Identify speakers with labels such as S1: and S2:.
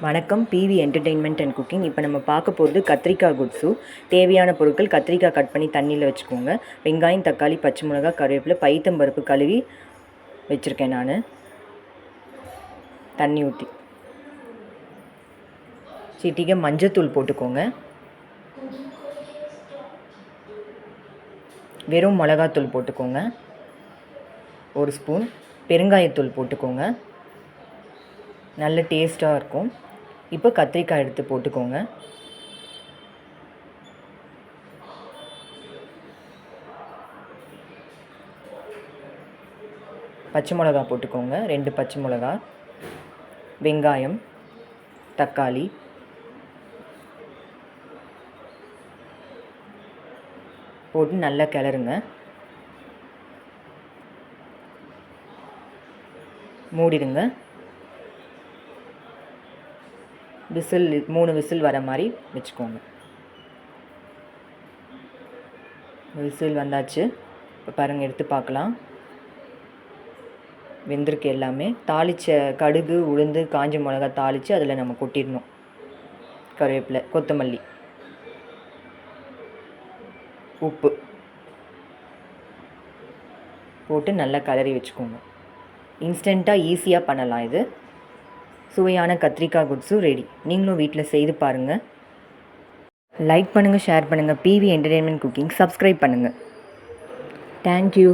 S1: வணக்கம். PV entertainment and cooking. இப்போ நம்ம பார்க்க போகிறது கத்திரிக்காய் குட்ஸு. தேவையான பொருட்கள்: கத்திரிக்காய் கட் பண்ணி தண்ணியில் வச்சுக்கோங்க, வெங்காயம், தக்காளி, பச்சை மிளகாய், கருவேப்பிலை, பைத்தம்பருப்பு கழுவி வச்சுருக்கேன் நான். தண்ணி ஊற்றி சிட்டிகை மஞ்சத்தூள் போட்டுக்கோங்க. வெறும் மிளகாத்தூள் போட்டுக்கோங்க. 1 ஸ்பூன் பெருங்காயத்தூள் போட்டுக்கோங்க. நல்ல டேஸ்ட்டாக இருக்கும். இப்போ கத்திரிக்காய் எடுத்து போட்டுக்கோங்க. பச்சை மிளகா போட்டுக்கோங்க, 2 பச்சை மிளகா, வெங்காயம், தக்காளி, போட்டு நல்லா கிளறுங்க. மூடிடுங்க. விசில் 3 விசில் வர மாதிரி வச்சுக்கோங்க. விசில் வந்தாச்சு. இப்போ பாருங்கள், எடுத்து பார்க்கலாம். வெந்திருக்கு எல்லாமே. தாளித்த கடுகு, உளுந்து, காஞ்ச மிளகா தாளித்து அதில் நம்ம கொட்டிடணும். கருவேப்பிலை, கொத்தமல்லி, உப்பு போட்டு நல்லா கலரி வச்சுக்கோங்க. இன்ஸ்டண்ட்டாக ஈஸியாக பண்ணலாம். இது சுவையான கத்திரிக்காய் குட்ஸு ரெடி. நீங்களும் வீட்டில் செய்து பாருங்கள். லைக் பண்ணுங்கள், ஷேர் பண்ணுங்கள். பிவி என்டர்டெயின்மெண்ட் குக்கிங் சப்ஸ்கிரைப் பண்ணுங்கள். தேங்க்யூ.